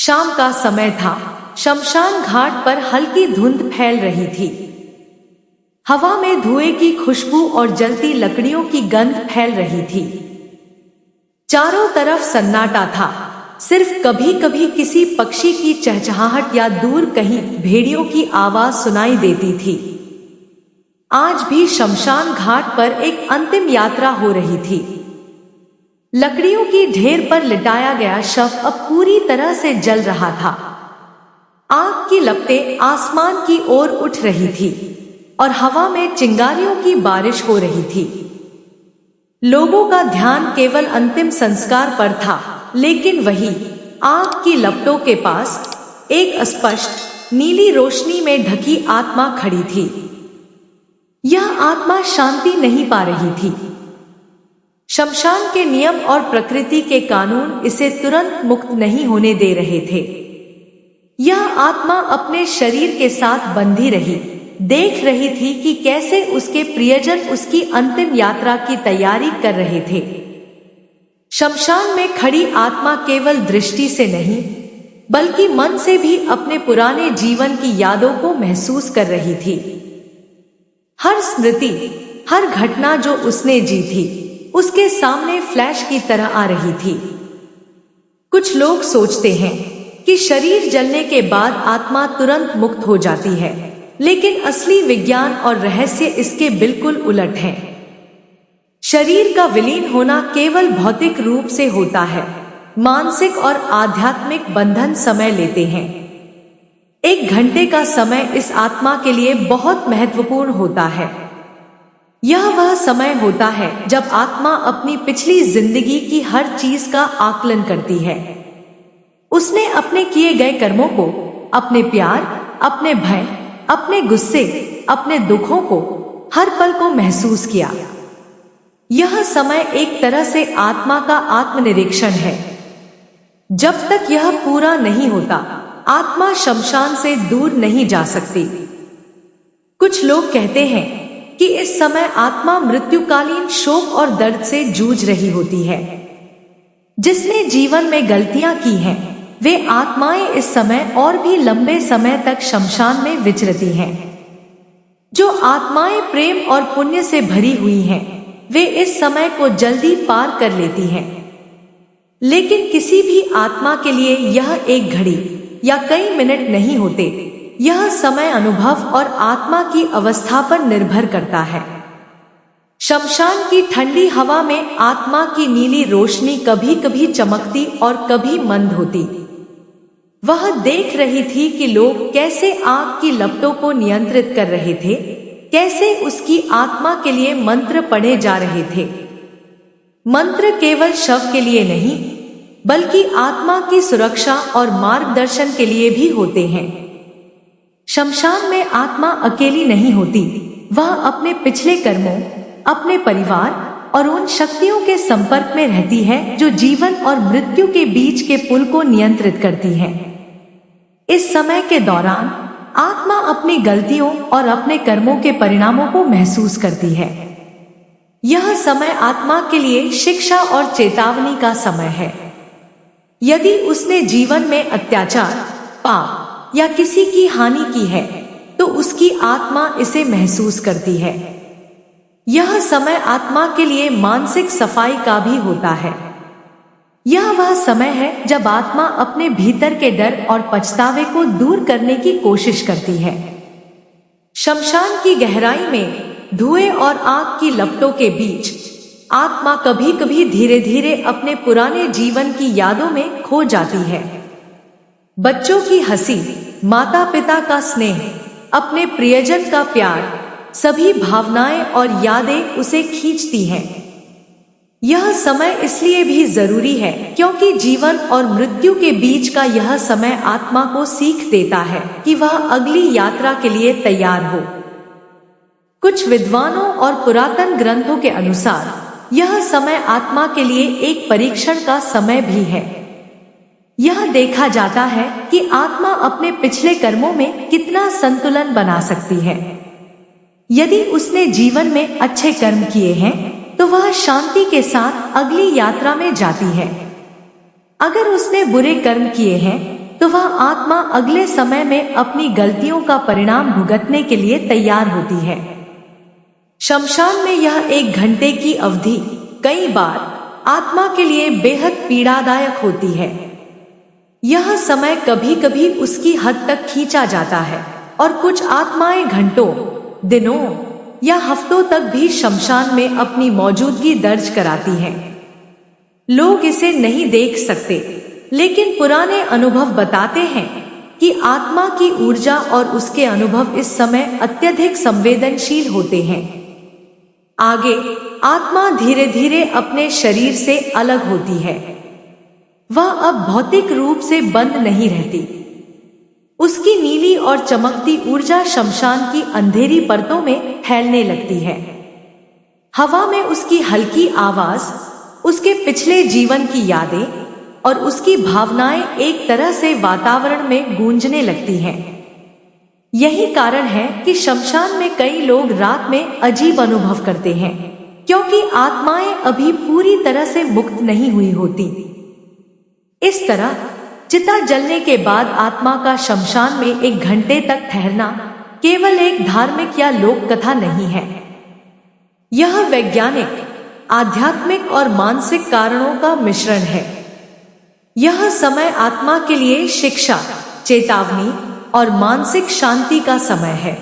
शाम का समय था। शमशान घाट पर हल्की धुंध फैल रही थी। हवा में धुएं की खुशबू और जलती लकड़ियों की गंध फैल रही थी। चारों तरफ सन्नाटा था। सिर्फ कभी कभी किसी पक्षी की चहचहाहट या दूर कहीं भेड़ियों की आवाज सुनाई देती थी। आज भी शमशान घाट पर एक अंतिम यात्रा हो रही थी। लकड़ियों की ढेर पर लिटाया गया शव अब पूरी तरह से जल रहा था। आग की लपटें आसमान की ओर उठ रही थी और हवा में चिंगारियों की बारिश हो रही थी। लोगों का ध्यान केवल अंतिम संस्कार पर था, लेकिन वही आग की लपटों के पास एक अस्पष्ट नीली रोशनी में ढकी आत्मा खड़ी थी। यह आत्मा शांति नहीं पा रही थी। शमशान के नियम और प्रकृति के कानून इसे तुरंत मुक्त नहीं होने दे रहे थे। यह आत्मा अपने शरीर के साथ बंधी रही, देख रही थी कि कैसे उसके प्रियजन उसकी अंतिम यात्रा की तैयारी कर रहे थे। शमशान में खड़ी आत्मा केवल दृष्टि से नहीं, बल्कि मन से भी अपने पुराने जीवन की यादों को महसूस कर रही थी। हर स्मृति, हर घटना जो उसने जी थी, उसके सामने फ्लैश की तरह आ रही थी। कुछ लोग सोचते हैं कि शरीर जलने के बाद आत्मा तुरंत मुक्त हो जाती है, लेकिन असली विज्ञान और रहस्य इसके बिल्कुल उलट है। शरीर का विलीन होना केवल भौतिक रूप से होता है, मानसिक और आध्यात्मिक बंधन समय लेते हैं। 1 घंटे का समय इस आत्मा के लिए बहुत महत्वपूर्ण होता है। यह वह समय होता है जब आत्मा अपनी पिछली जिंदगी की हर चीज का आकलन करती है। उसने अपने किए गए कर्मों को, अपने प्यार, अपने भय, अपने गुस्से, अपने दुखों को, हर पल को महसूस किया। यह समय एक तरह से आत्मा का आत्मनिरीक्षण है। जब तक यह पूरा नहीं होता, आत्मा शमशान से दूर नहीं जा सकती। कुछ लोग कहते हैं कि इस समय आत्मा मृत्युकालीन शोक और दर्द से जूझ रही होती है। जिसने जीवन में गलतियां की हैं, वे आत्माएं इस समय और भी लंबे समय तक शमशान में विचरती हैं। जो आत्माएं प्रेम और पुण्य से भरी हुई हैं, वे इस समय को जल्दी पार कर लेती हैं। लेकिन किसी भी आत्मा के लिए यह 1 घड़ी या कई मिनट नहीं होते। यह समय अनुभव और आत्मा की अवस्था पर निर्भर करता है। शमशान की ठंडी हवा में आत्मा की नीली रोशनी कभी कभी चमकती और कभी मंद होती। वह देख रही थी कि लोग कैसे आग की लपटों को नियंत्रित कर रहे थे, कैसे उसकी आत्मा के लिए मंत्र पढ़े जा रहे थे। मंत्र केवल शव के लिए नहीं, बल्कि आत्मा की सुरक्षा और मार्गदर्शन के लिए भी होते हैं। शमशान में आत्मा अकेली नहीं होती। वह अपने पिछले कर्मों, अपने परिवार और उन शक्तियों के संपर्क में रहती है जो जीवन और मृत्यु के बीच के पुल को नियंत्रित करती है। इस समय के दौरान आत्मा अपनी गलतियों और अपने कर्मों के परिणामों को महसूस करती है। यह समय आत्मा के लिए शिक्षा और चेतावनी का समय है। यदि उसने जीवन में अत्याचार, पाप या किसी की हानि की है, तो उसकी आत्मा इसे महसूस करती है। यह समय आत्मा के लिए मानसिक सफाई का भी होता है। यह वह समय है जब आत्मा अपने भीतर के डर और पछतावे को दूर करने की कोशिश करती है। शमशान की गहराई में धुएं और आग की लपटों के बीच आत्मा कभी कभी धीरे धीरे अपने पुराने जीवन की यादों में खो जाती है। बच्चों की हंसी, माता पिता का स्नेह, अपने प्रियजन का प्यार, सभी भावनाएं और यादें उसे खींचती हैं। यह समय इसलिए भी जरूरी है क्योंकि जीवन और मृत्यु के बीच का यह समय आत्मा को सीख देता है कि वह अगली यात्रा के लिए तैयार हो। कुछ विद्वानों और पुरातन ग्रंथों के अनुसार यह समय आत्मा के लिए एक परीक्षण का समय भी है। यह देखा जाता है कि आत्मा अपने पिछले कर्मों में कितना संतुलन बना सकती है। यदि उसने जीवन में अच्छे कर्म किए हैं, तो वह शांति के साथ अगली यात्रा में जाती है। अगर उसने बुरे कर्म किए हैं, तो वह आत्मा अगले समय में अपनी गलतियों का परिणाम भुगतने के लिए तैयार होती है। शमशान में यह 1 घंटे की अवधि कई बार आत्मा के लिए बेहद पीड़ादायक होती है। यह समय कभी कभी उसकी हद तक खींचा जाता है और कुछ आत्माएं घंटों, दिनों या हफ्तों तक भी शमशान में अपनी मौजूदगी दर्ज कराती हैं। लोग इसे नहीं देख सकते, लेकिन पुराने अनुभव बताते हैं कि आत्मा की ऊर्जा और उसके अनुभव इस समय अत्यधिक संवेदनशील होते हैं। आगे आत्मा धीरे धीरे अपने शरीर से अलग होती है। वह अब भौतिक रूप से बंद नहीं रहती। उसकी नीली और चमकती ऊर्जा शमशान की अंधेरी परतों में फैलने लगती है। हवा में उसकी हल्की आवाज, उसके पिछले जीवन की यादें और उसकी भावनाएं एक तरह से वातावरण में गूंजने लगती हैं। यही कारण है कि शमशान में कई लोग रात में अजीब अनुभव करते हैं, क्योंकि आत्माएं अभी पूरी तरह से मुक्त नहीं हुई होती। इस तरह चिता जलने के बाद आत्मा का शमशान में 1 घंटे तक ठहरना केवल एक धार्मिक या लोक कथा नहीं है। यह वैज्ञानिक, आध्यात्मिक और मानसिक कारणों का मिश्रण है। यह समय आत्मा के लिए शिक्षा, चेतावनी और मानसिक शांति का समय है।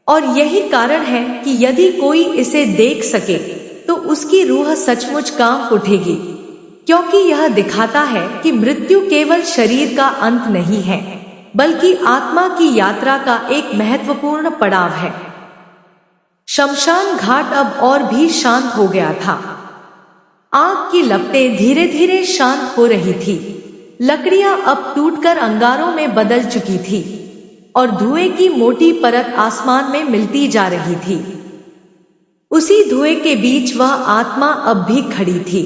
और यही कारण है कि यदि कोई इसे देख सके तो उसकी रूह सचमुच कांप उठेगी, क्योंकि यह दिखाता है कि मृत्यु केवल शरीर का अंत नहीं है, बल्कि आत्मा की यात्रा का एक महत्वपूर्ण पड़ाव है। शमशान घाट अब और भी शांत हो गया था। आग की लपटें धीरे धीरे शांत हो रही थी। लकड़ियां अब टूटकर अंगारों में बदल चुकी थी और धुएं की मोटी परत आसमान में मिलती जा रही थी। उसी धुएं के बीच वह आत्मा अब भी खड़ी थी।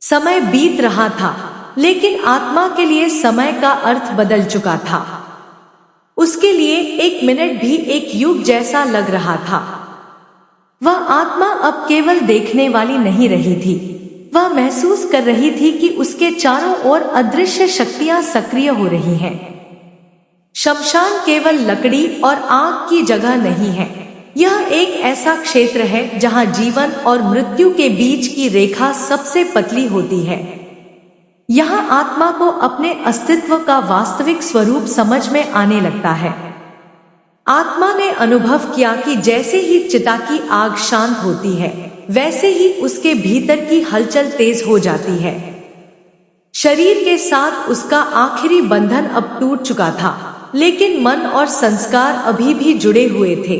समय बीत रहा था, लेकिन आत्मा के लिए समय का अर्थ बदल चुका था। उसके लिए 1 मिनट भी एक युग जैसा लग रहा था। वह आत्मा अब केवल देखने वाली नहीं रही थी, वह महसूस कर रही थी कि उसके चारों ओर अदृश्य शक्तियां सक्रिय हो रही हैं। शमशान केवल लकड़ी और आग की जगह नहीं है, यह एक ऐसा क्षेत्र है जहां जीवन और मृत्यु के बीच की रेखा सबसे पतली होती है। यहाँ आत्मा को अपने अस्तित्व का वास्तविक स्वरूप समझ में आने लगता है। आत्मा ने अनुभव किया कि जैसे ही चिता की आग शांत होती है, वैसे ही उसके भीतर की हलचल तेज हो जाती है। शरीर के साथ उसका आखिरी बंधन अब टूट चुका था, लेकिन मन और संस्कार अभी भी जुड़े हुए थे।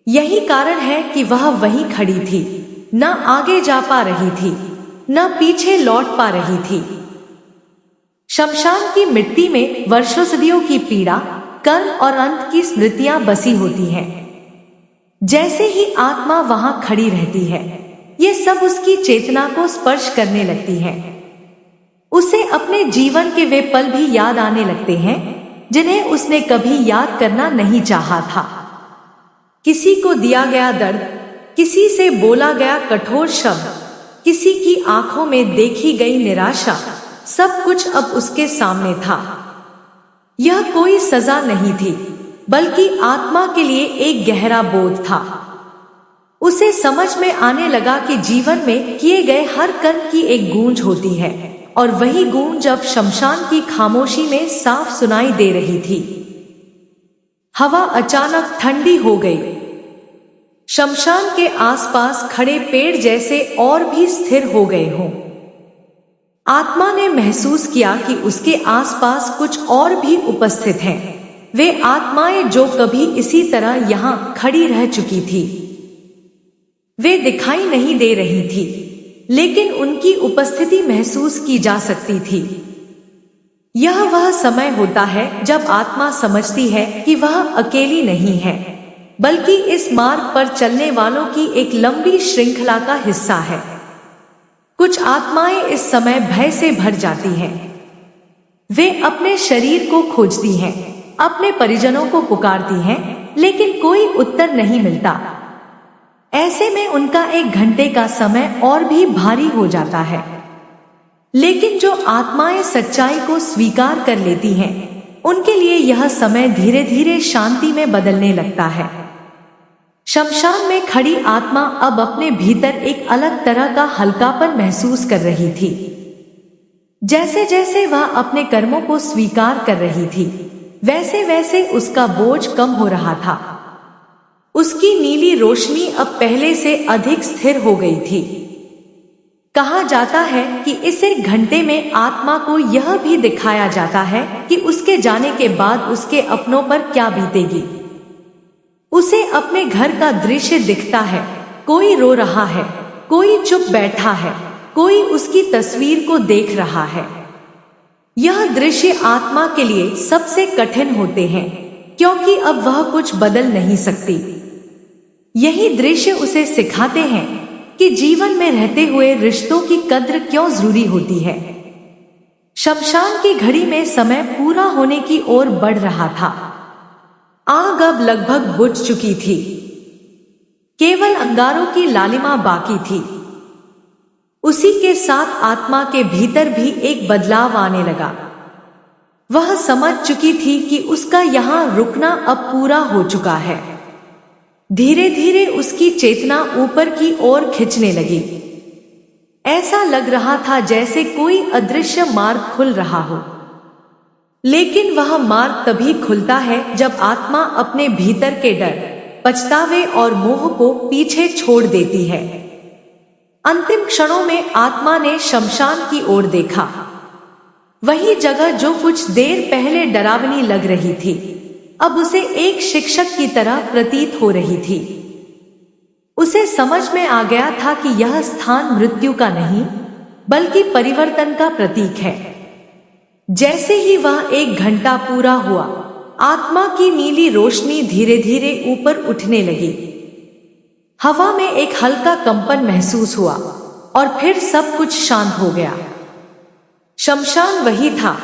यही कारण है कि वह वहीं खड़ी थी, न आगे जा पा रही थी, न पीछे लौट पा रही थी। शमशान की मिट्टी में वर्षों सदियों की पीड़ा, कर्म और अंत की स्मृतियां बसी होती हैं। जैसे ही आत्मा वहां खड़ी रहती है, ये सब उसकी चेतना को स्पर्श करने लगती है। उसे अपने जीवन के वे पल भी याद आने लगते हैं जिन्हें उसने कभी याद करना नहीं चाहा था। किसी को दिया गया दर्द, किसी से बोला गया कठोर शब्द, किसी की आंखों में देखी गई निराशा, सब कुछ अब उसके सामने था। यह कोई सजा नहीं थी, बल्कि आत्मा के लिए एक गहरा बोध था। उसे समझ में आने लगा कि जीवन में किए गए हर कर्म की एक गूंज होती है, और वही गूंज अब शमशान की खामोशी में साफ सुनाई दे रही थी। हवा अचानक ठंडी हो गई। शमशान के आसपास खड़े पेड़ जैसे और भी स्थिर हो गए हों। आत्मा ने महसूस किया कि उसके आसपास कुछ और भी उपस्थित हैं। वे आत्माएं जो कभी इसी तरह यहाँ खड़ी रह चुकी थी। वे दिखाई नहीं दे रही थी, लेकिन उनकी उपस्थिति महसूस की जा सकती थी। यह वह समय होता है जब आत्मा समझती है कि वह अकेली नहीं है, बल्कि इस मार्ग पर चलने वालों की एक लंबी श्रृंखला का हिस्सा है। कुछ आत्माएं इस समय भय से भर जाती हैं। वे अपने शरीर को खोजती हैं, अपने परिजनों को पुकारती हैं, लेकिन कोई उत्तर नहीं मिलता। ऐसे में उनका 1 घंटे का समय और भी भारी हो जाता है। लेकिन जो आत्माएं सच्चाई को स्वीकार कर लेती हैं, उनके लिए यह समय धीरे धीरे शांति में बदलने लगता है। शमशान में खड़ी आत्मा अब अपने भीतर एक अलग तरह का हल्कापन महसूस कर रही थी। जैसे जैसे वह अपने कर्मों को स्वीकार कर रही थी, वैसे वैसे उसका बोझ कम हो रहा था। उसकी नीली रोशनी अब पहले से अधिक स्थिर हो गई थी। कहा जाता है कि इस एक घंटे में आत्मा को यह भी दिखाया जाता है कि उसके जाने के बाद उसके अपनों पर क्या बीतेगी। उसे अपने घर का दृश्य दिखता है, कोई रो रहा है, कोई चुप बैठा है, कोई उसकी तस्वीर को देख रहा है। यह दृश्य आत्मा के लिए सबसे कठिन होते हैं, क्योंकि अब वह कुछ बदल नहीं सकती। यही दृश्य उसे सिखाते हैं कि जीवन में रहते हुए रिश्तों की कद्र क्यों जरूरी होती है। शमशान की घड़ी में समय पूरा होने की ओर बढ़ रहा था। आग अब लगभग बुझ चुकी थी, केवल अंगारों की लालिमा बाकी थी। उसी के साथ आत्मा के भीतर भी एक बदलाव आने लगा। वह समझ चुकी थी कि उसका यहाँ रुकना अब पूरा हो चुका है। धीरे धीरे उसकी चेतना ऊपर की ओर खिंचने लगी। ऐसा लग रहा था जैसे कोई अदृश्य मार्ग खुल रहा हो। लेकिन वह मार्ग तभी खुलता है जब आत्मा अपने भीतर के डर, पछतावे और मोह को पीछे छोड़ देती है। अंतिम क्षणों में आत्मा ने शमशान की ओर देखा। वही जगह जो कुछ देर पहले डरावनी लग रही थी, अब उसे एक शिक्षक की तरह प्रतीत हो रही थी। उसे समझ में आ गया था कि यह स्थान मृत्यु का नहीं, बल्कि परिवर्तन का प्रतीक है। जैसे ही वह 1 घंटा पूरा हुआ, आत्मा की नीली रोशनी धीरे धीरे ऊपर उठने लगी। हवा में एक हल्का कंपन महसूस हुआ और फिर सब कुछ शांत हो गया। शमशान वही था,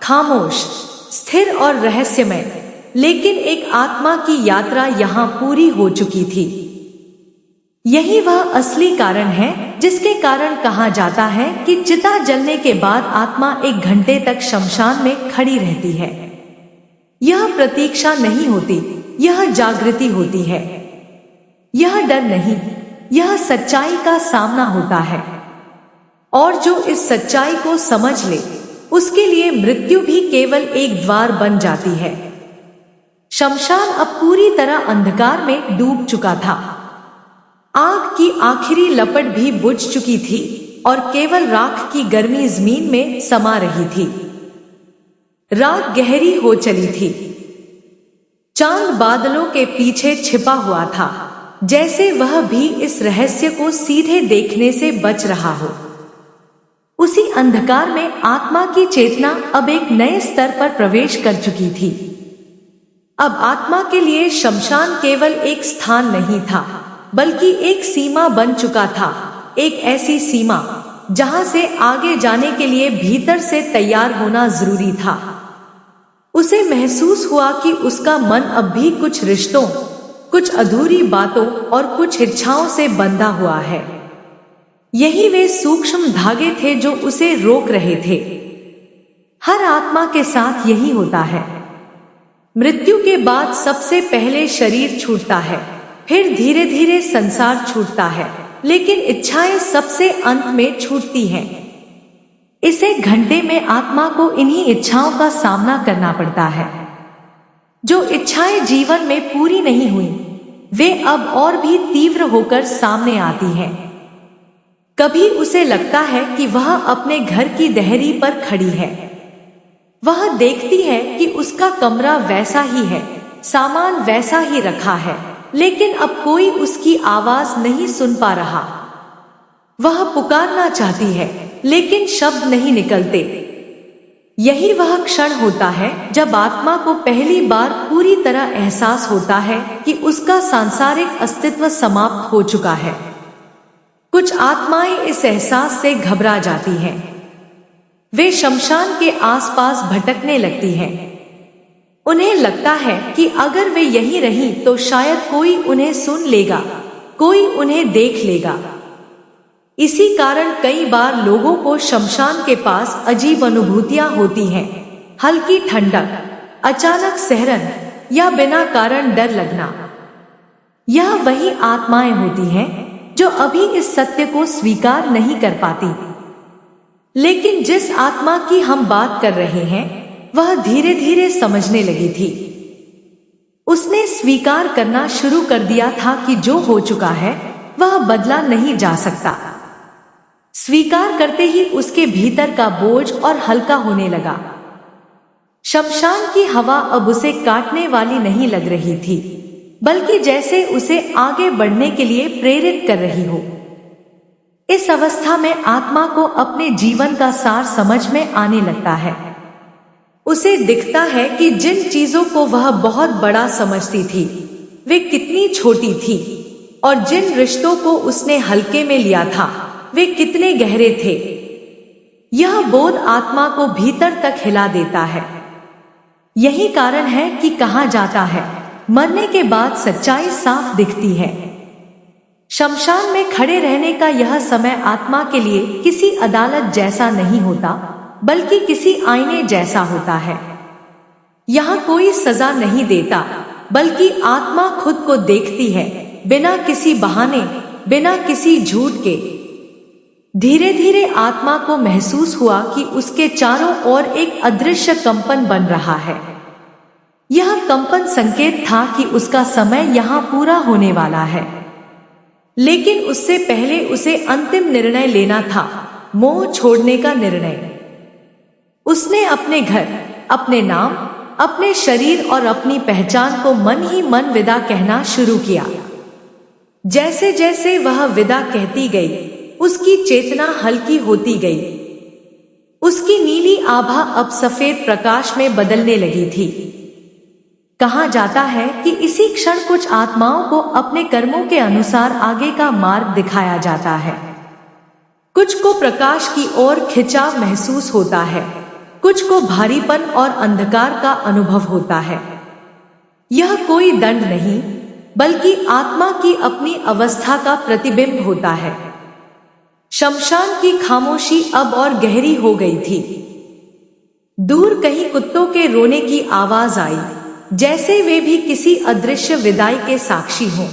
खामोश, स्थिर और रहस्यमय, लेकिन एक आत्मा की यात्रा यहाँ पूरी हो चुकी थी। यही वह असली कारण है जिसके कारण कहा जाता है कि चिता जलने के बाद आत्मा 1 घंटे तक शमशान में खड़ी रहती है। यह प्रतीक्षा नहीं होती, यह जागृति होती है। यह डर नहीं, यह सच्चाई का सामना होता है। और जो इस सच्चाई को समझ ले, उसके लिए मृत्यु भी केवल एक द्वार बन जाती है। शमशान अब पूरी तरह अंधकार में डूब चुका था। आग की आखिरी लपट भी बुझ चुकी थी और केवल राख की गर्मी जमीन में समा रही थी। रात गहरी हो चली थी। चांद बादलों के पीछे छिपा हुआ था, जैसे वह भी इस रहस्य को सीधे देखने से बच रहा हो। उसी अंधकार में आत्मा की चेतना अब एक नए स्तर पर प्रवेश कर चुकी थी। अब आत्मा के लिए शमशान केवल एक स्थान नहीं था, बल्कि एक सीमा बन चुका था। एक ऐसी सीमा जहां से आगे जाने के लिए भीतर से तैयार होना जरूरी था। उसे महसूस हुआ कि उसका मन अब भी कुछ रिश्तों, कुछ अधूरी बातों और कुछ इच्छाओं से बंधा हुआ है। यही वे सूक्ष्म धागे थे जो उसे रोक रहे थे। हर आत्मा के साथ यही होता है। मृत्यु के बाद सबसे पहले शरीर छूटता है, फिर धीरे धीरे संसार छूटता है, लेकिन इच्छाएं सबसे अंत में छूटती हैं। इस 1 घंटे में आत्मा को इन्हीं इच्छाओं का सामना करना पड़ता है। जो इच्छाएं जीवन में पूरी नहीं हुई, वे अब और भी तीव्र होकर सामने आती हैं। कभी उसे लगता है कि वह अपने घर की देहरी पर खड़ी है। वह देखती है कि उसका कमरा वैसा ही है, सामान वैसा ही रखा है, लेकिन अब कोई उसकी आवाज नहीं सुन पा रहा। वह पुकारना चाहती है, लेकिन शब्द नहीं निकलते। यही वह क्षण होता है जब आत्मा को पहली बार पूरी तरह एहसास होता है कि उसका सांसारिक अस्तित्व समाप्त हो चुका है। कुछ आत्माएं इस एहसास से घबरा जाती हैं। वे शमशान के आसपास भटकने लगती हैं। उन्हें लगता है कि अगर वे यहीं रहीं तो शायद कोई उन्हें सुन लेगा, कोई उन्हें देख लेगा। इसी कारण कई बार लोगों को शमशान के पास अजीब अनुभूतियां होती हैं, हल्की ठंडक, अचानक सहरन या बिना कारण डर लगना। यह वही आत्माएं होती हैं जो अभी इस सत्य को स्वीकार नहीं कर पाती। लेकिन जिस आत्मा की हम बात कर रहे हैं वह धीरे धीरे समझने लगी थी। उसने स्वीकार करना शुरू कर दिया था कि जो हो चुका है वह बदला नहीं जा सकता। स्वीकार करते ही उसके भीतर का बोझ और हल्का होने लगा। शमशान की हवा अब उसे काटने वाली नहीं लग रही थी, बल्कि जैसे उसे आगे बढ़ने के लिए प्रेरित कर रही हो। इस अवस्था में आत्मा को अपने जीवन का सार समझ में आने लगता है। उसे दिखता है कि जिन चीजों को वह बहुत बड़ा समझती थी वे कितनी छोटी थी, और जिन रिश्तों को उसने हल्के में लिया था वे कितने गहरे थे। यह बोध आत्मा को भीतर तक हिला देता है। यही कारण है कि कहा जाता है मरने के बाद सच्चाई साफ दिखती है। शमशान में खड़े रहने का यह समय आत्मा के लिए किसी अदालत जैसा नहीं होता, बल्कि किसी आईने जैसा होता है। यहाँ कोई सजा नहीं देता, बल्कि आत्मा खुद को देखती है, बिना किसी बहाने, बिना किसी झूठ के। धीरे धीरे आत्मा को महसूस हुआ कि उसके चारों ओर एक अदृश्य कंपन बन रहा है। यह कंपन संकेत था कि उसका समय यहाँ पूरा होने वाला है। लेकिन उससे पहले उसे अंतिम निर्णय लेना था, मोह छोड़ने का निर्णय। उसने अपने घर, अपने नाम, अपने शरीर और अपनी पहचान को मन ही मन विदा कहना शुरू किया। जैसे जैसे वह विदा कहती गई उसकी चेतना हल्की होती गई। उसकी नीली आभा अब सफेद प्रकाश में बदलने लगी थी। कहा जाता है कि इसी क्षण कुछ आत्माओं को अपने कर्मों के अनुसार आगे का मार्ग दिखाया जाता है। कुछ को प्रकाश की ओर खिंचाव महसूस होता है, कुछ को भारीपन और अंधकार का अनुभव होता है। यह कोई दंड नहीं, बल्कि आत्मा की अपनी अवस्था का प्रतिबिंब होता है। शमशान की खामोशी अब और गहरी हो गई थी। दूर कहीं कुत्तों के रोने की आवाज आई, जैसे वे भी किसी अदृश्य विदाई के साक्षी हों।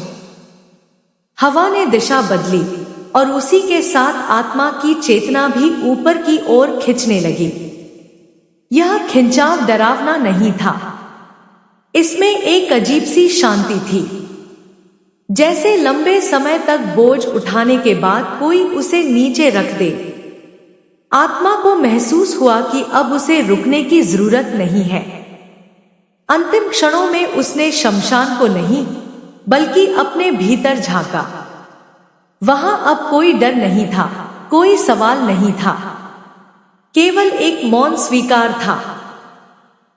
हवा ने दिशा बदली और उसी के साथ आत्मा की चेतना भी ऊपर की ओर खिंचने लगी। यह खिंचाव डरावना नहीं था, इसमें एक अजीब सी शांति थी, जैसे लंबे समय तक बोझ उठाने के बाद कोई उसे नीचे रख दे। आत्मा को महसूस हुआ कि अब उसे रुकने की जरूरत नहीं है। अंतिम क्षणों में उसने शमशान को नहीं, बल्कि अपने भीतर झांका। वहां अब कोई डर नहीं था, कोई सवाल नहीं था, केवल एक मौन स्वीकार था।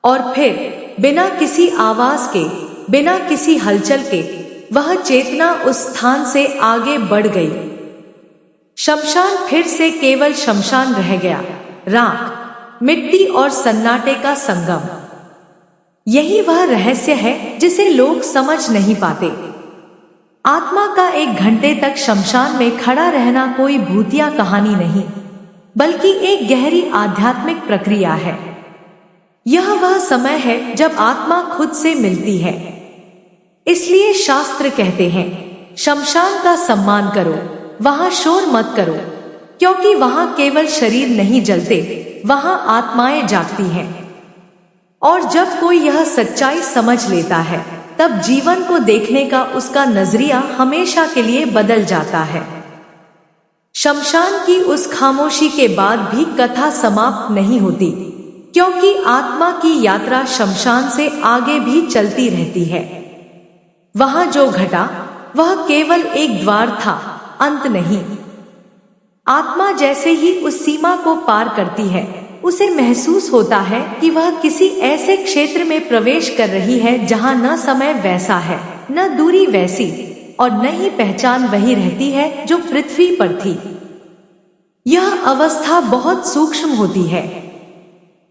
और फिर बिना किसी आवाज के, बिना किसी हलचल के, वह चेतना उस स्थान से आगे बढ़ गई। शमशान फिर से केवल शमशान रह गया, राख, मिट्टी और सन्नाटे का संगम। यही वह रहस्य है जिसे लोग समझ नहीं पाते। आत्मा का 1 घंटे तक शमशान में खड़ा रहना कोई भूतिया कहानी नहीं, बल्कि एक गहरी आध्यात्मिक प्रक्रिया है। यह वह समय है जब आत्मा खुद से मिलती है। इसलिए शास्त्र कहते हैं, शमशान का सम्मान करो, वहां शोर मत करो, क्योंकि वहां केवल शरीर नहीं जलते, वहां आत्माएं जागती हैं। और जब कोई यह सच्चाई समझ लेता है, तब जीवन को देखने का उसका नजरिया हमेशा के लिए बदल जाता है। शमशान की उस खामोशी के बाद भी कथा समाप्त नहीं होती, क्योंकि आत्मा की यात्रा शमशान से आगे भी चलती रहती है। वहां जो घटा वह केवल एक द्वार था, अंत नहीं। आत्मा जैसे ही उस सीमा को पार करती है, उसे महसूस होता है कि वह किसी ऐसे क्षेत्र में प्रवेश कर रही है जहां न समय वैसा है, न दूरी वैसी, और न ही पहचान वही रहती है जो पृथ्वी पर थी। यह अवस्था बहुत सूक्ष्म होती है।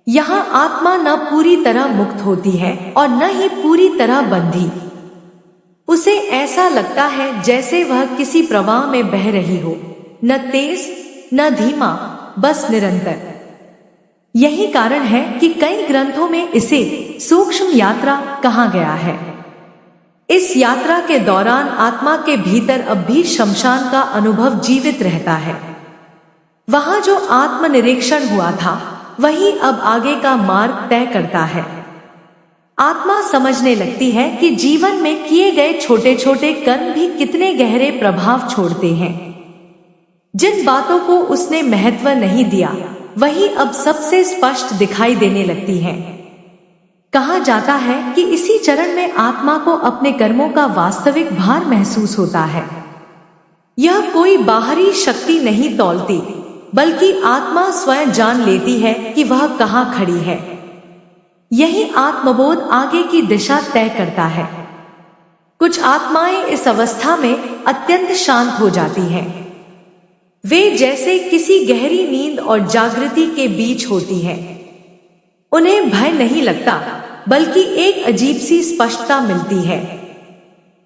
यहाँ आत्मा न पूरी तरह मुक्त होती है और न ही पूरी तरह बंधी। उसे ऐसा लगता है जैसे वह किसी प्रवाह में बह रही हो, न तेज न धीमा, बस निरंतर। यही कारण है कि कई ग्रंथों में इसे सूक्ष्म यात्रा कहा गया है। इस यात्रा के दौरान आत्मा के भीतर अब भी शमशान का अनुभव जीवित रहता है। वहां जो आत्मनिरीक्षण हुआ था वही अब आगे का मार्ग तय करता है। आत्मा समझने लगती है कि जीवन में किए गए छोटे छोटे कर्म भी कितने गहरे प्रभाव छोड़ते हैं। जिन बातों को उसने महत्व नहीं दिया वही अब सबसे स्पष्ट दिखाई देने लगती है। कहा जाता है कि इसी चरण में आत्मा को अपने कर्मों का वास्तविक भार महसूस होता है। यह कोई बाहरी शक्ति नहीं तौलती, बल्कि आत्मा स्वयं जान लेती है कि वह कहाँ खड़ी है। यही आत्मबोध आगे की दिशा तय करता है। कुछ आत्माएं इस अवस्था में अत्यंत शांत हो जाती हैं। वे जैसे किसी गहरी नींद और जागृति के बीच होती हैं। उन्हें भय नहीं लगता, बल्कि एक अजीब सी स्पष्टता मिलती है।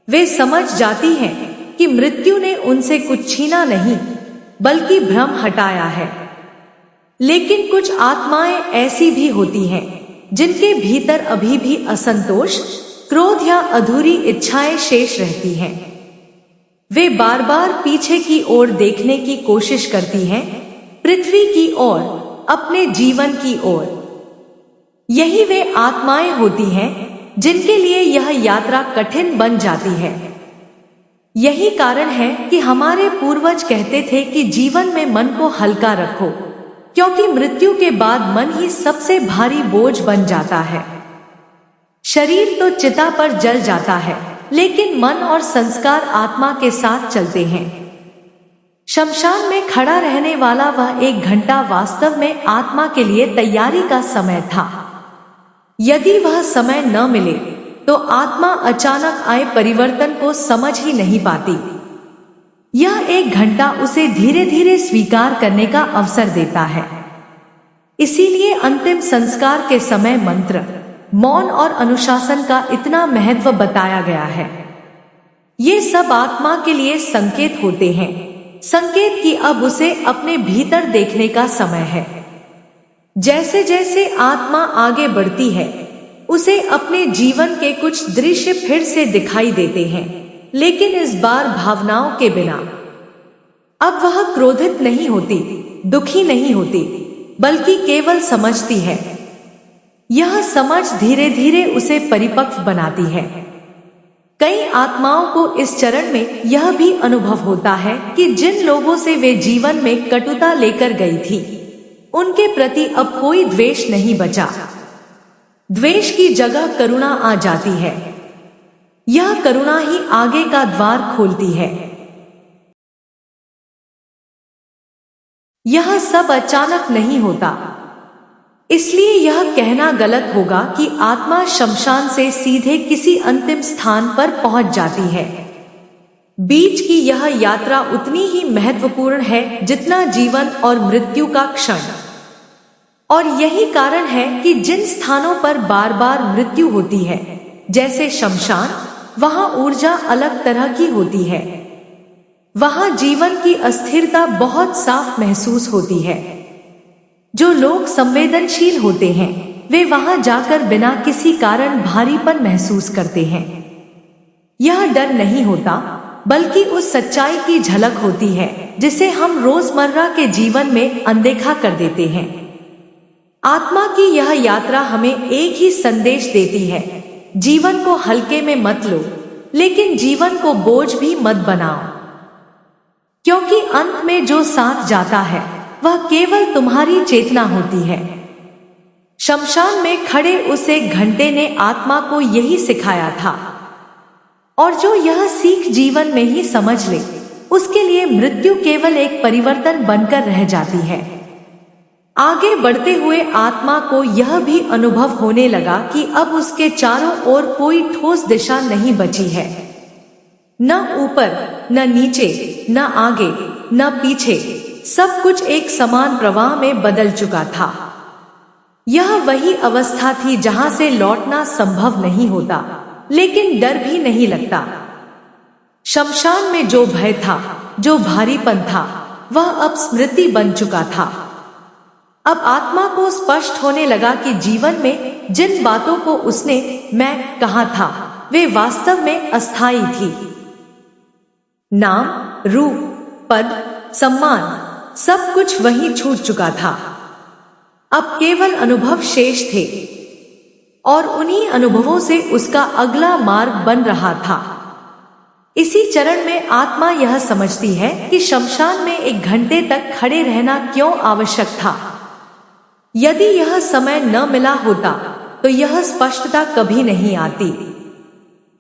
वे समझ जाती हैं कि मृत्यु ने उनसे कुछ छीना नहीं, बल्कि भ्रम हटाया है। लेकिन कुछ आत्माएं ऐसी भी होती हैं जिनके भीतर अभी भी असंतोष, क्रोध या अधूरी इच्छाएं शेष रहती हैं। वे बार बार पीछे की ओर देखने की कोशिश करती हैं, पृथ्वी की ओर, अपने जीवन की ओर। यही वे आत्माएं होती हैं जिनके लिए यह यात्रा कठिन बन जाती है। यही कारण है कि हमारे पूर्वज कहते थे कि जीवन में मन को हल्का रखो, क्योंकि मृत्यु के बाद मन ही सबसे भारी बोझ बन जाता है। शरीर तो चिता पर जल जाता है, लेकिन मन और संस्कार आत्मा के साथ चलते हैं। शमशान में खड़ा रहने वाला वह 1 घंटा वास्तव में आत्मा के लिए तैयारी का समय था। यदि वह समय न मिले तो आत्मा अचानक आए परिवर्तन को समझ ही नहीं पाती। यह 1 घंटा उसे धीरे धीरे स्वीकार करने का अवसर देता है। इसीलिए अंतिम संस्कार के समय मंत्र, मौन और अनुशासन का इतना महत्व बताया गया है। ये सब आत्मा के लिए संकेत होते हैं, संकेत कि अब उसे अपने भीतर देखने का समय है। जैसे जैसे आत्मा आगे बढ़ती है, उसे अपने जीवन के कुछ दृश्य फिर से दिखाई देते हैं, लेकिन इस बार भावनाओं के बिना। अब वह क्रोधित नहीं होती, दुखी नहीं होती, बल्कि केवल समझती है। यह समझ धीरे धीरे उसे परिपक्व बनाती है। कई आत्माओं को इस चरण में यह भी अनुभव होता है कि जिन लोगों से वे जीवन में कटुता लेकर गई थी, उनके प्रति अब कोई द्वेष नहीं बचा। द्वेष की जगह करुणा आ जाती है। यह करुणा ही आगे का द्वार खोलती है। यह सब अचानक नहीं होता, इसलिए यह कहना गलत होगा कि आत्मा शमशान से सीधे किसी अंतिम स्थान पर पहुंच जाती है। बीच की यह यात्रा उतनी ही महत्वपूर्ण है जितना जीवन और मृत्यु का क्षण। और यही कारण है कि जिन स्थानों पर बार बार मृत्यु होती है, जैसे शमशान, वहां ऊर्जा अलग तरह की होती है। वहां जीवन की अस्थिरता बहुत साफ महसूस होती है। जो लोग संवेदनशील होते हैं, वे वहां जाकर बिना किसी कारण भारीपन महसूस करते हैं। यह डर नहीं होता, बल्कि उस सच्चाई की झलक होती है जिसे हम रोजमर्रा के जीवन में अनदेखा कर देते हैं। आत्मा की यह यात्रा हमें एक ही संदेश देती है, जीवन को हल्के में मत लो, लेकिन जीवन को बोझ भी मत बनाओ। क्योंकि अंत में जो साथ जाता है वह केवल तुम्हारी चेतना होती है। शमशान में खड़े उस 1 घंटे ने आत्मा को यही सिखाया था, और जो यह सीख जीवन में ही समझ ले, उसके लिए मृत्यु केवल एक परिवर्तन बनकर रह जाती है। आगे बढ़ते हुए आत्मा को यह भी अनुभव होने लगा कि अब उसके चारों ओर कोई ठोस दिशा नहीं बची है। न ऊपर, न नीचे, न आगे, न पीछे, सब कुछ एक समान प्रवाह में बदल चुका था। यह वही अवस्था थी जहां से लौटना संभव नहीं होता, लेकिन डर भी नहीं लगता। शमशान में जो भय था, जो भारीपन था, वह अब स्मृति बन चुका था। अब आत्मा को स्पष्ट होने लगा कि जीवन में जिन बातों को उसने मैं कहा था वे वास्तव में अस्थायी थी। नाम, रूप, पद, सम्मान सब कुछ वहीं छूट चुका था। अब केवल अनुभव शेष थे और उन्हीं अनुभवों से उसका अगला मार्ग बन रहा था। इसी चरण में आत्मा यह समझती है कि शमशान में 1 घंटे तक खड़े रहना क्यों आवश्यक था। यदि यह समय न मिला होता तो यह स्पष्टता कभी नहीं आती।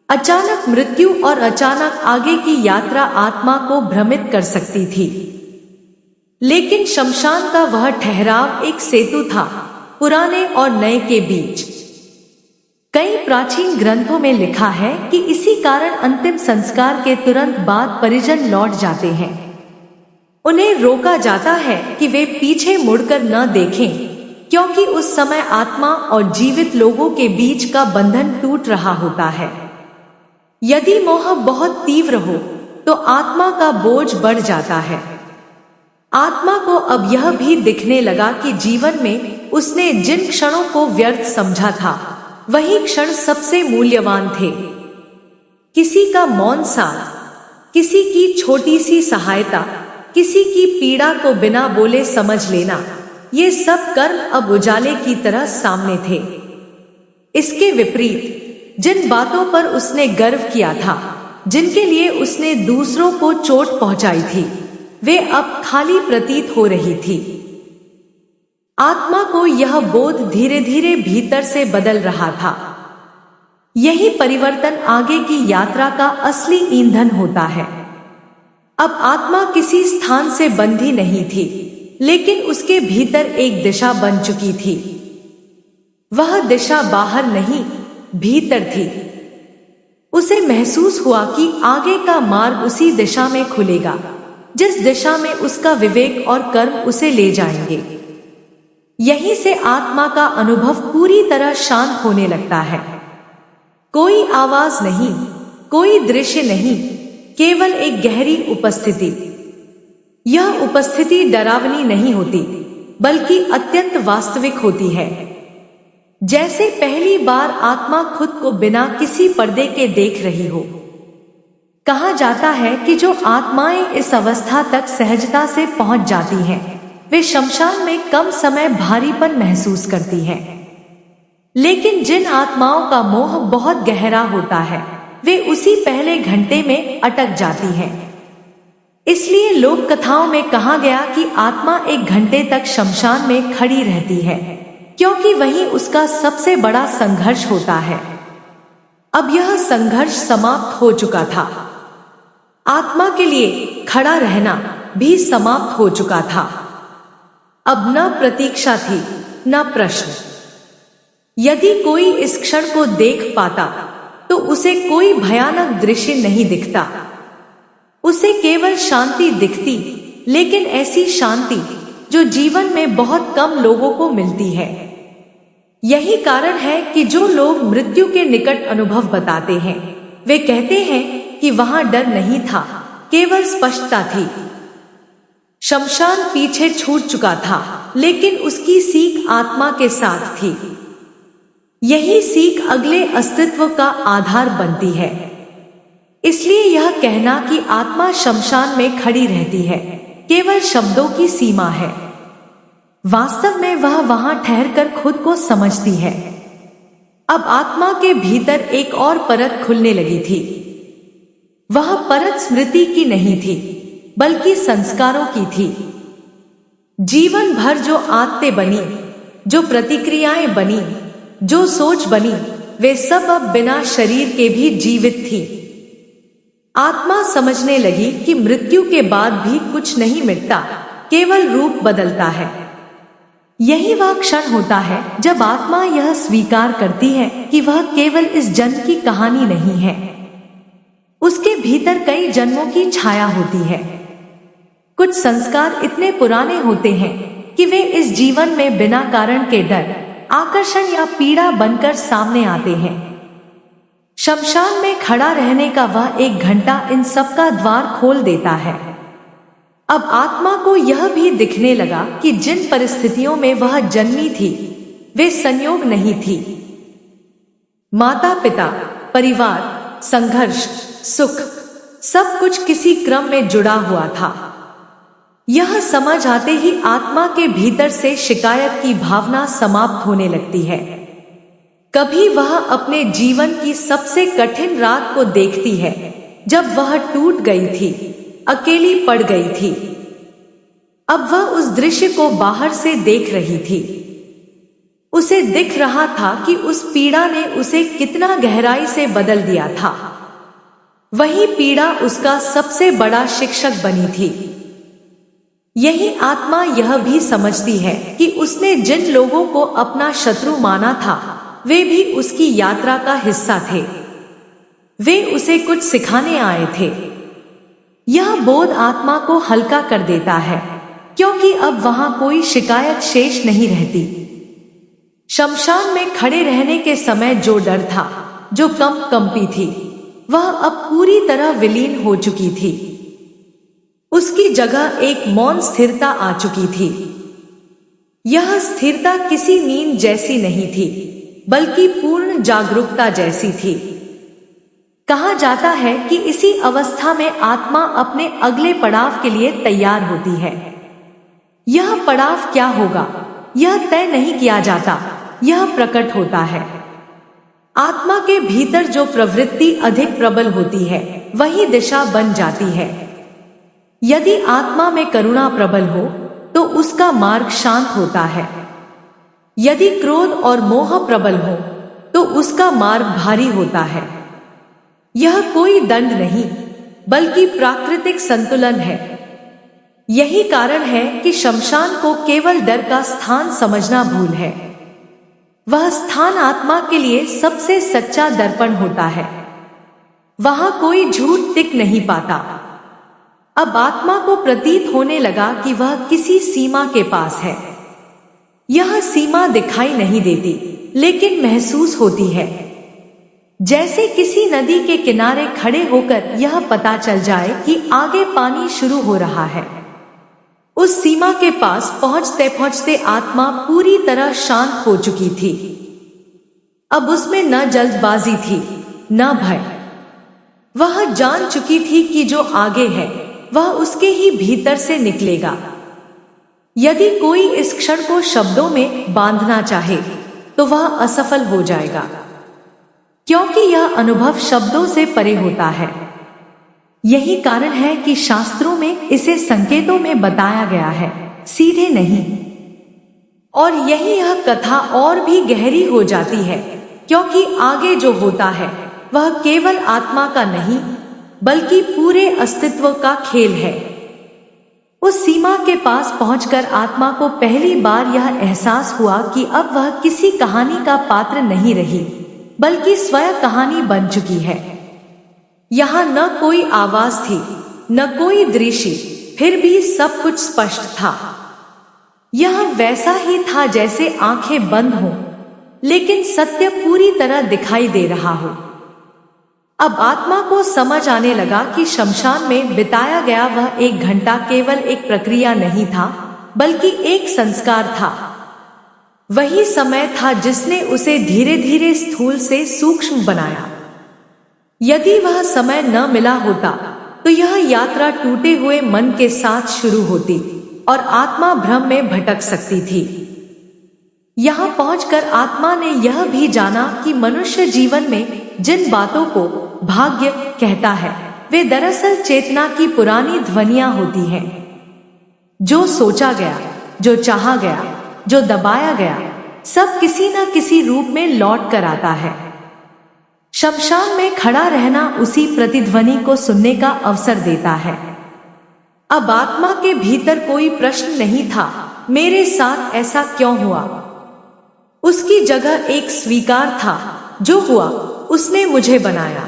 अचानक मृत्यु और अचानक आगे की यात्रा आत्मा को भ्रमित कर सकती थी, लेकिन शमशान का वह ठहराव एक सेतु था पुराने और नए के बीच। कई प्राचीन ग्रंथों में लिखा है कि इसी कारण अंतिम संस्कार के तुरंत बाद परिजन लौट जाते हैं। उन्हें रोका जाता है कि वे पीछे मुड़कर न देखें, क्योंकि उस समय आत्मा और जीवित लोगों के बीच का बंधन टूट रहा होता है। यदि मोह बहुत तीव्र हो तो आत्मा का बोझ बढ़ जाता है। आत्मा को अब यह भी दिखने लगा कि जीवन में उसने जिन क्षणों को व्यर्थ समझा था वही क्षण सबसे मूल्यवान थे। किसी का मौन साथ, किसी की छोटी सी सहायता, किसी की पीड़ा को बिना बोले समझ लेना, ये सब कर्म अब उजाले की तरह सामने थे। इसके विपरीत जिन बातों पर उसने गर्व किया था, जिनके लिए उसने दूसरों को चोट पहुंचाई थी, वे अब खाली प्रतीत हो रही थी। आत्मा को यह बोध धीरे धीरे भीतर से बदल रहा था। यही परिवर्तन आगे की यात्रा का असली ईंधन होता है। अब आत्मा किसी स्थान से बंधी नहीं थी, लेकिन उसके भीतर एक दिशा बन चुकी थी। वह दिशा बाहर नहीं, भीतर थी। उसे महसूस हुआ कि आगे का मार्ग उसी दिशा में खुलेगा जिस दिशा में उसका विवेक और कर्म उसे ले जाएंगे। यहीं से आत्मा का अनुभव पूरी तरह शांत होने लगता है। कोई आवाज नहीं, कोई दृश्य नहीं, केवल एक गहरी उपस्थिति। यह उपस्थिति डरावनी नहीं होती, बल्कि अत्यंत वास्तविक होती है। जैसे पहली बार आत्मा खुद को बिना किसी पर्दे के देख रही हो। कहा जाता है कि जो आत्माएं इस अवस्था तक सहजता से पहुंच जाती हैं, वे शमशान में कम समय भारीपन महसूस करती हैं। लेकिन जिन आत्माओं का मोह बहुत गहरा होता है, वे उसी पहले घंटे में अटक जाती हैं। इसलिए लोक कथाओं में कहा गया कि आत्मा 1 घंटे तक शमशान में खड़ी रहती है, क्योंकि वहीं उसका सबसे बड़ा संघर्ष होता है। अब यह संघर्ष समाप्त हो चुका था। आत्मा के लिए खड़ा रहना भी समाप्त हो चुका था। अब न प्रतीक्षा थी, न प्रश्न। यदि कोई इस क्षण को देख पाता तो उसे कोई भयानक दृश्य नहीं दिखता। उसे केवल शांति दिखती, लेकिन ऐसी शांति जो जीवन में बहुत कम लोगों को मिलती है। यही कारण है कि जो लोग मृत्यु के निकट अनुभव बताते हैं, वे कहते हैं कि वहां डर नहीं था, केवल स्पष्टता थी। शमशान पीछे छूट चुका था, लेकिन उसकी सीख आत्मा के साथ थी। यही सीख अगले अस्तित्व का आधार बनती है। इसलिए यह कहना कि आत्मा शमशान में खड़ी रहती है केवल शब्दों की सीमा है। वास्तव में वह वहां ठहरकर खुद को समझती है। अब आत्मा के भीतर एक और परत खुलने लगी थी। वह परत स्मृति की नहीं थी, बल्कि संस्कारों की थी। जीवन भर जो आदतें बनी, जो प्रतिक्रियाएं बनी, जो सोच बनी, वे सब अब बिना शरीर के भी जीवित थी। आत्मा समझने लगी कि मृत्यु के बाद भी कुछ नहीं मिटता, केवल रूप बदलता है। यही वह क्षण होता है जब आत्मा यह स्वीकार करती है कि वह केवल इस जन्म की कहानी नहीं है। उसके भीतर कई जन्मों की छाया होती है। कुछ संस्कार इतने पुराने होते हैं कि वे इस जीवन में बिना कारण के डर, आकर्षण या पीड़ा बनकर सामने आते हैं। शमशान में खड़ा रहने का वह 1 घंटा इन सब का द्वार खोल देता है। अब आत्मा को यह भी दिखने लगा कि जिन परिस्थितियों में वह जन्मी थी वे संयोग नहीं थी। माता पिता, परिवार, संघर्ष, सुख, सब कुछ किसी क्रम में जुड़ा हुआ था। यह समझ आते ही आत्मा के भीतर से शिकायत की भावना समाप्त होने लगती है। कभी वह अपने जीवन की सबसे कठिन रात को देखती है जब वह टूट गई थी, अकेली पड़ गई थी। अब वह उस दृश्य को बाहर से देख रही थी। उसे दिख रहा था कि उस पीड़ा ने उसे कितना गहराई से बदल दिया था। वही पीड़ा उसका सबसे बड़ा शिक्षक बनी थी। यही आत्मा यह भी समझती है कि उसने जिन लोगों को अपना शत्रु माना था वे भी उसकी यात्रा का हिस्सा थे। वे उसे कुछ सिखाने आए थे। यह बोध आत्मा को हल्का कर देता है, क्योंकि अब वहां कोई शिकायत शेष नहीं रहती। शमशान में खड़े रहने के समय जो डर था, जो कंपी थी, वह अब पूरी तरह विलीन हो चुकी थी। उसकी जगह एक मौन स्थिरता आ चुकी थी। यह स्थिरता किसी नींद जैसी नहीं थी, बल्कि पूर्ण जागरूकता जैसी थी। कहा जाता है कि इसी अवस्था में आत्मा अपने अगले पड़ाव के लिए तैयार होती है। यह पड़ाव क्या होगा, यह तय नहीं किया जाता, यह प्रकट होता है। आत्मा के भीतर जो प्रवृत्ति अधिक प्रबल होती है, वही दिशा बन जाती है। यदि आत्मा में करुणा प्रबल हो, तो उसका मार्ग शांत होता है। यदि क्रोध और मोह प्रबल हो, तो उसका मार्ग भारी होता है। यह कोई दंड नहीं, बल्कि प्राकृतिक संतुलन है। यही कारण है कि शमशान को केवल डर का स्थान समझना भूल है। वह स्थान आत्मा के लिए सबसे सच्चा दर्पण होता है। वहां कोई झूठ टिक नहीं पाता। अब आत्मा को प्रतीत होने लगा कि वह किसी सीमा के पास है। यह सीमा दिखाई नहीं देती, लेकिन महसूस होती है। जैसे किसी नदी के किनारे खड़े होकर यह पता चल जाए कि आगे पानी शुरू हो रहा है। उस सीमा के पास पहुंचते पहुंचते आत्मा पूरी तरह शांत हो चुकी थी। अब उसमें न जल्दबाजी थी, न भय। वह जान चुकी थी कि जो आगे है वह उसके ही भीतर से निकलेगा। यदि कोई इस क्षण को शब्दों में बांधना चाहे तो वह असफल हो जाएगा, क्योंकि यह अनुभव शब्दों से परे होता है। यही कारण है कि शास्त्रों में इसे संकेतों में बताया गया है, सीधे नहीं। और यही यह कथा और भी गहरी हो जाती है, क्योंकि आगे जो होता है वह केवल आत्मा का नहीं, बल्कि पूरे अस्तित्व का खेल है। उस सीमा के पास पहुंचकर आत्मा को पहली बार यह एहसास हुआ कि अब वह किसी कहानी का पात्र नहीं रही, बल्कि स्वयं कहानी बन चुकी है। यहाँ न कोई आवाज थी, न कोई दृश्य, फिर भी सब कुछ स्पष्ट था। यह वैसा ही था जैसे आंखें बंद हों, लेकिन सत्य पूरी तरह दिखाई दे रहा हो। अब आत्मा को समझ आने लगा कि शमशान में बिताया गया वह 1 घंटा केवल एक प्रक्रिया नहीं था, बल्कि एक संस्कार था। वही समय था जिसने उसे धीरे धीरे स्थूल से सूक्ष्म बनाया। यदि वह समय न मिला होता तो यह यात्रा टूटे हुए मन के साथ शुरू होती और आत्मा भ्रम में भटक सकती थी। यहाँ पहुंचकर आत्मा ने यह भी जाना कि मनुष्य जीवन में जिन बातों को भाग्य कहता है, वे दरअसल चेतना की पुरानी ध्वनियां होती हैं। जो सोचा गया, जो चाहा गया, जो दबाया गया, सब किसी न किसी रूप में लौट कर आता है। शमशान में खड़ा रहना उसी प्रतिध्वनि को सुनने का अवसर देता है। अब आत्मा के भीतर कोई प्रश्न नहीं था, मेरे साथ ऐसा क्यों हुआ। उसकी जगह एक स्वीकार था, जो हुआ उसने मुझे बनाया।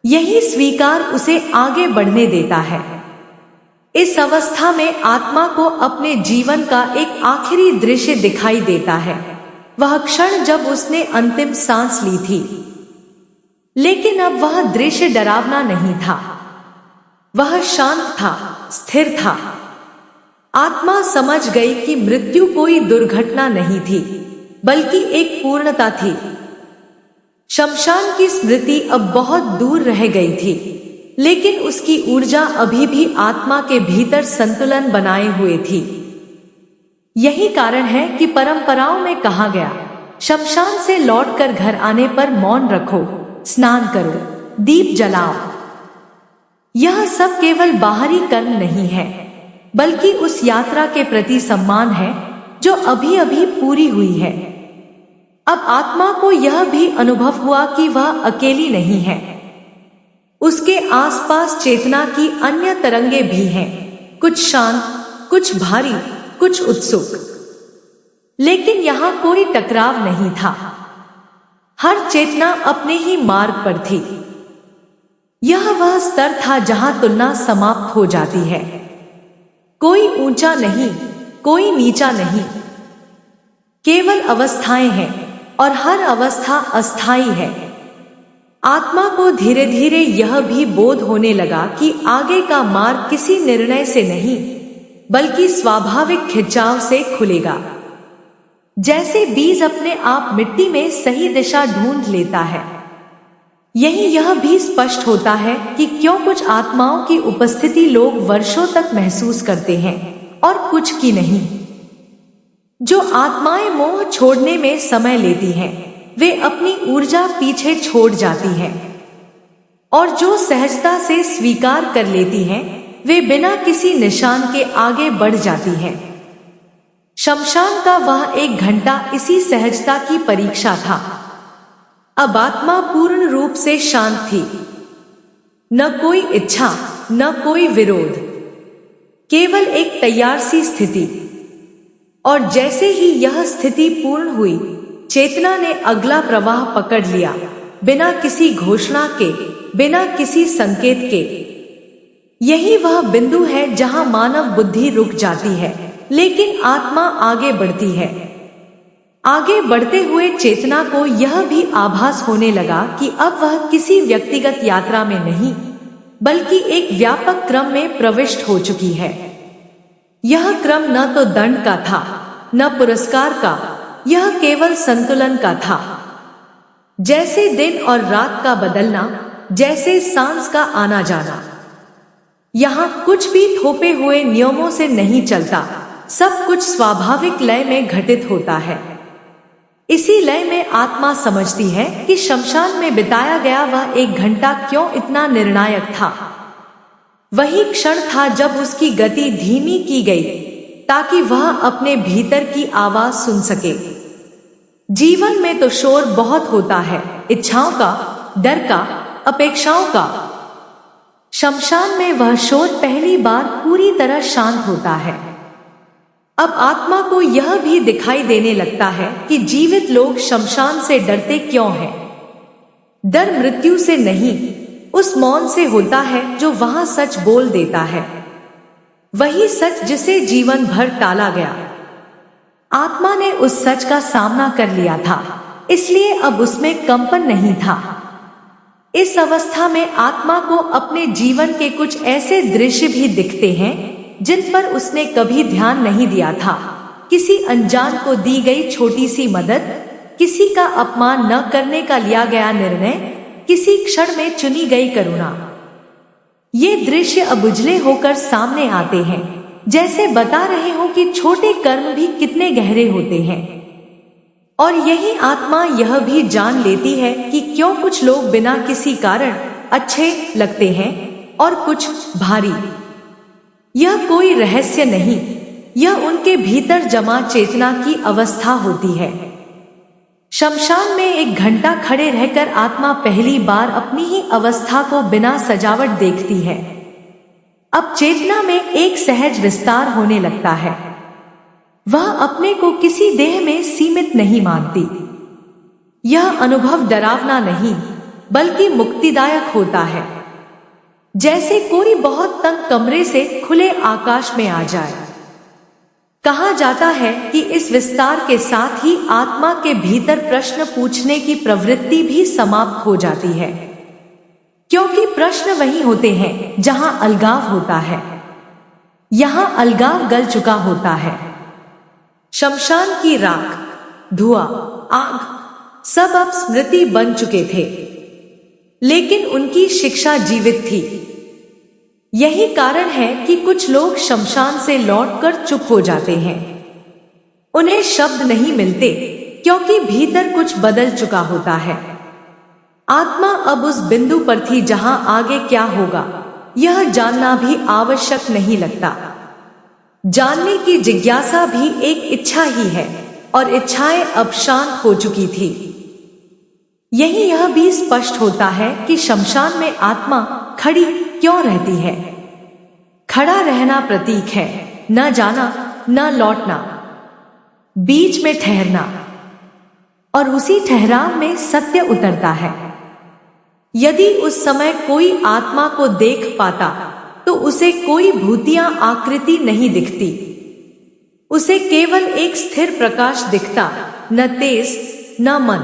यही स्वीकार उसे आगे बढ़ने देता है। इस अवस्था में आत्मा को अपने जीवन का एक आखिरी दृश्य दिखाई देता है, वह क्षण जब उसने अंतिम सांस ली थी। लेकिन अब वह दृश्य डरावना नहीं था, वह शांत था, स्थिर था। आत्मा समझ गई कि मृत्यु कोई दुर्घटना नहीं थी, बल्कि एक पूर्णता थी। शमशान की स्मृति अब बहुत दूर रह गई थी, लेकिन उसकी ऊर्जा अभी भी आत्मा के भीतर संतुलन बनाए हुए थी। यही कारण है कि परंपराओं में कहा गया, शमशान से लौटकर घर आने पर मौन रखो, स्नान करो, दीप जलाओ। यह सब केवल बाहरी कर्म नहीं है, बल्कि उस यात्रा के प्रति सम्मान है जो अभी अभी पूरी हुई है। अब आत्मा को यह भी अनुभव हुआ कि वह अकेली नहीं है। उसके आसपास चेतना की अन्य तरंगे भी हैं, कुछ शांत, कुछ भारी, कुछ उत्सुक। लेकिन यहाँ कोई टकराव नहीं था। हर चेतना अपने ही मार्ग पर थी। यह वह स्तर था जहां तुलना समाप्त हो जाती है। कोई ऊंचा नहीं, कोई नीचा नहीं, केवल अवस्थाएं हैं और हर अवस्था अस्थाई है। आत्मा को धीरे धीरे यह भी बोध होने लगा कि आगे का मार्ग किसी निर्णय से नहीं, बल्कि स्वाभाविक खिंचाव से खुलेगा। जैसे बीज अपने आप मिट्टी में सही दिशा ढूंढ लेता है, यही यह भी स्पष्ट होता है कि क्यों कुछ आत्माओं की उपस्थिति लोग वर्षों तक महसूस करते हैं और कुछ की नहीं। जो आत्माएं मोह छोड़ने में समय लेती हैं, वे अपनी ऊर्जा पीछे छोड़ जाती हैं, और जो सहजता से स्वीकार कर लेती हैं, वे बिना किसी निशान के आगे बढ़ जाती हैं। शमशान का वह 1 घंटा इसी सहजता की परीक्षा था। अब आत्मा पूर्ण रूप से शांत थी। न कोई इच्छा, न कोई विरोध, केवल एक तैयार सी स्थिति। और जैसे ही यह स्थिति पूर्ण हुई, चेतना ने अगला प्रवाह पकड़ लिया, बिना किसी घोषणा के, बिना किसी संकेत के। यही वह बिंदु है जहां मानव बुद्धि रुक जाती है, लेकिन आत्मा आगे बढ़ती है। आगे बढ़ते हुए चेतना को यह भी आभास होने लगा कि अब वह किसी व्यक्तिगत यात्रा में नहीं, बल्कि एक व्यापक क्रम में प्रविष्ट हो चुकी है। यह क्रम न तो दंड का था, न पुरस्कार का, यह केवल संतुलन का था। जैसे दिन और रात का बदलना, जैसे सांस का आना जाना। यहाँ कुछ भी थोपे हुए नियमों से नहीं चलता, सब कुछ स्वाभाविक लय में घटित होता है। इसी लय में आत्मा समझती है कि शमशान में बिताया गया वह 1 घंटा क्यों इतना निर्णायक था। वही क्षण था जब उसकी गति धीमी की गई, ताकि वह अपने भीतर की आवाज सुन सके। जीवन में तो शोर बहुत होता है, इच्छाओं का, डर का, अपेक्षाओं का। शमशान में वह शोर पहली बार पूरी तरह शांत होता है। अब आत्मा को यह भी दिखाई देने लगता है कि जीवित लोग शमशान से डरते क्यों हैं। डर मृत्यु से नहीं, उस मौन से होता है जो वहां सच बोल देता है, वही सच जिसे जीवन भर टाला गया। आत्मा ने उस सच का सामना कर लिया था, इसलिए अब उसमें कंपन नहीं था। इस अवस्था में आत्मा को अपने जीवन के कुछ ऐसे दृश्य भी दिखते हैं जिन पर उसने कभी ध्यान नहीं दिया था। किसी अनजान को दी गई छोटी सी मदद, किसी का अपमान न करने का लिया गया निर्णय, किसी क्षण में चुनी गई करुणा। ये दृश्य अब उजले होकर सामने आते हैं, जैसे बता रहे हो कि छोटे कर्म भी कितने गहरे होते हैं। और यही आत्मा यह भी जान लेती है कि क्यों कुछ लोग बिना किसी कारण अच्छे लगते हैं और कुछ भारी। यह कोई रहस्य नहीं, यह उनके भीतर जमा चेतना की अवस्था होती है। शमशान में 1 घंटा खड़े रहकर आत्मा पहली बार अपनी ही अवस्था को बिना सजावट देखती है। अब चेतना में एक सहज विस्तार होने लगता है। वह अपने को किसी देह में सीमित नहीं मानती। यह अनुभव डरावना नहीं, बल्कि मुक्तिदायक होता है। जैसे कोई बहुत तंग कमरे से खुले आकाश में आ जाए। कहा जाता है कि इस विस्तार के साथ ही आत्मा के भीतर प्रश्न पूछने की प्रवृत्ति भी समाप्त हो जाती है, क्योंकि प्रश्न वही होते हैं जहां अलगाव होता है। यहाँ अलगाव गल चुका होता है। शमशान की राख, धुआं, आग सब अब स्मृति बन चुके थे, लेकिन उनकी शिक्षा जीवित थी। यही कारण है कि कुछ लोग शमशान से लौटकर चुप हो जाते हैं। उन्हें शब्द नहीं मिलते क्योंकि भीतर कुछ बदल चुका होता है। आत्मा अब उस बिंदु पर थी जहां आगे क्या होगा यह जानना भी आवश्यक नहीं लगता। जानने की जिज्ञासा भी एक इच्छा ही है और इच्छाएं अब शांत हो चुकी थी। यही यह भी स्पष्ट होता है कि शमशान में आत्मा खड़ी क्यों रहती है। खड़ा रहना प्रतीक है, न जाना न लौटना, बीच में ठहरना, और उसी ठहराव में सत्य उतरता है। यदि उस समय कोई आत्मा को देख पाता तो उसे कोई भूतिया आकृति नहीं दिखती, उसे केवल एक स्थिर प्रकाश दिखता, न तेज न मन।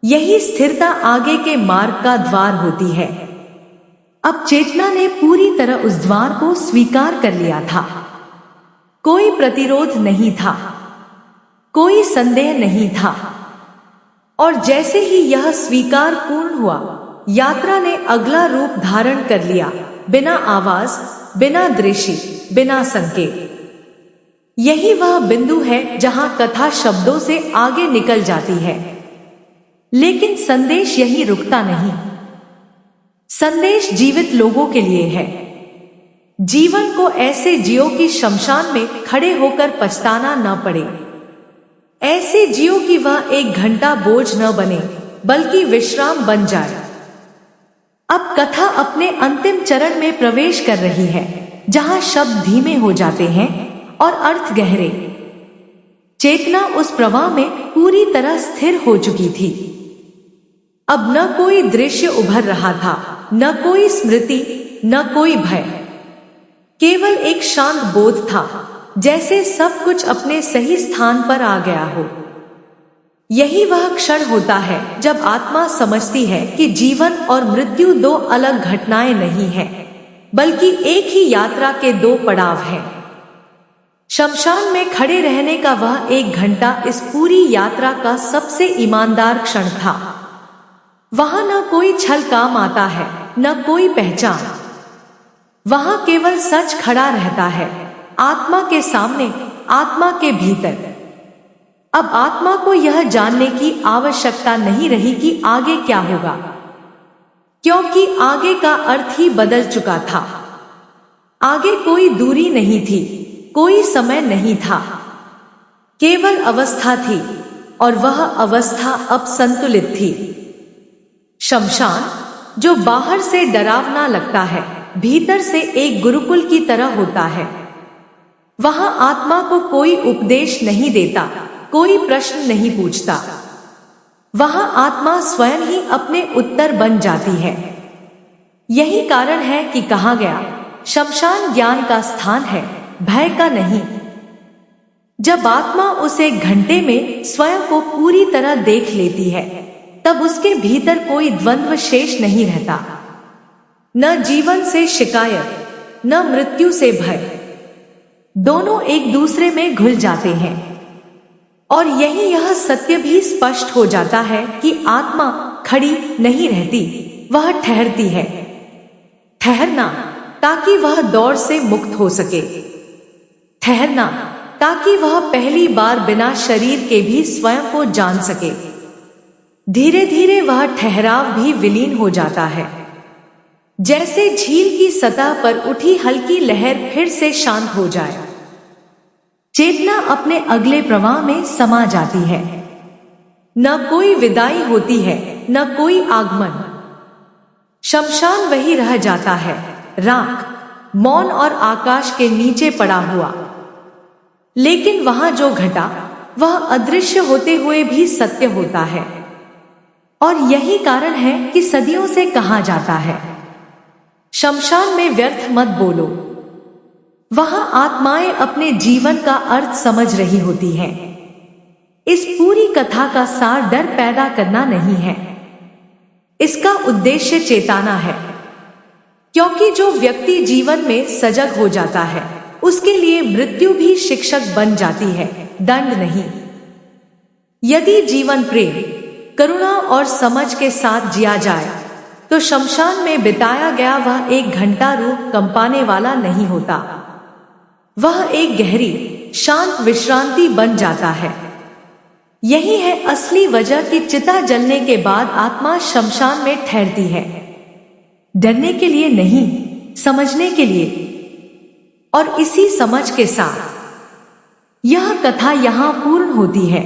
यही स्थिरता आगे के मार्ग का द्वार होती है। अब चेतना ने पूरी तरह उस द्वार को स्वीकार कर लिया था। कोई प्रतिरोध नहीं था, कोई संदेह नहीं था, और जैसे ही यह स्वीकार पूर्ण हुआ, यात्रा ने अगला रूप धारण कर लिया, बिना आवाज, बिना दृश्य, बिना संकेत। यही वह बिंदु है जहां कथा शब्दों से आगे निकल जाती है, लेकिन संदेश यही रुकता नहीं। संदेश जीवित लोगों के लिए है। जीवन को ऐसे जियो कि शमशान में खड़े होकर पछताना न पड़े। ऐसे जियो कि वह एक घंटा बोझ न बने, बल्कि विश्राम बन जाए। अब कथा अपने अंतिम चरण में प्रवेश कर रही है, जहां शब्द धीमे हो जाते हैं और अर्थ गहरे। चेतना उस प्रवाह में पूरी तरह स्थिर हो चुकी थी। अब न कोई दृश्य उभर रहा था, न कोई स्मृति, न कोई भय। केवल एक शांत बोध था, जैसे सब कुछ अपने सही स्थान पर आ गया हो। यही वह क्षण होता है जब आत्मा समझती है कि जीवन और मृत्यु दो अलग घटनाएं नहीं हैं, बल्कि एक ही यात्रा के दो पड़ाव हैं। शमशान में खड़े रहने का वह एक घंटा इस पूरी यात्रा का सबसे ईमानदार क्षण था। वहां न कोई छल काम आता है, न कोई पहचान। वहां केवल सच खड़ा रहता है, आत्मा के सामने, आत्मा के भीतर। अब आत्मा को यह जानने की आवश्यकता नहीं रही कि आगे क्या होगा, क्योंकि आगे का अर्थ ही बदल चुका था। आगे कोई दूरी नहीं थी, कोई समय नहीं था, केवल अवस्था थी, और वह अवस्था अब संतुलित थी। शमशान, जो बाहर से डरावना लगता है, भीतर से एक गुरुकुल की तरह होता है। वहां आत्मा को कोई उपदेश नहीं देता, कोई प्रश्न नहीं पूछता। वहां आत्मा स्वयं ही अपने उत्तर बन जाती है। यही कारण है कि कहा गया, शमशान ज्ञान का स्थान है, भय का नहीं। जब आत्मा उस एक घंटे में स्वयं को पूरी तरह देख लेती है, तब उसके भीतर कोई द्वंद्व शेष नहीं रहता। न जीवन से शिकायत, न मृत्यु से भय। दोनों एक दूसरे में घुल जाते हैं। और यही यह सत्य भी स्पष्ट हो जाता है कि आत्मा खड़ी नहीं रहती, वह ठहरती है। ठहरना ताकि वह दौड़ से मुक्त हो सके। ठहरना ताकि वह पहली बार बिना शरीर के भी स्वयं को जान सके। धीरे धीरे वह ठहराव भी विलीन हो जाता है, जैसे झील की सतह पर उठी हल्की लहर फिर से शांत हो जाए। चेतना अपने अगले प्रवाह में समा जाती है। न कोई विदाई होती है, न कोई आगमन। शमशान वही रह जाता है, राख, मौन और आकाश के नीचे पड़ा हुआ। लेकिन वहां जो घटा, वह अदृश्य होते हुए भी सत्य होता है। और यही कारण है कि सदियों से कहा जाता है, शमशान में व्यर्थ मत बोलो। वहां आत्माएं अपने जीवन का अर्थ समझ रही होती हैं। इस पूरी कथा का सार डर पैदा करना नहीं है, इसका उद्देश्य चेताना है। क्योंकि जो व्यक्ति जीवन में सजग हो जाता है उसके लिए मृत्यु भी शिक्षक बन जाती है, दंड नहीं। यदि जीवन प्रेम, करुणा और समझ के साथ जिया जाए तो शमशान में बिताया गया वह 1 घंटा रूह कंपाने वाला नहीं होता। वह एक गहरी शांत विश्रांति बन जाता है। यही है असली वजह कि चिता जलने के बाद आत्मा शमशान में ठहरती है। डरने के लिए नहीं, समझने के लिए। और इसी समझ के साथ यह कथा यहाँ पूर्ण होती है।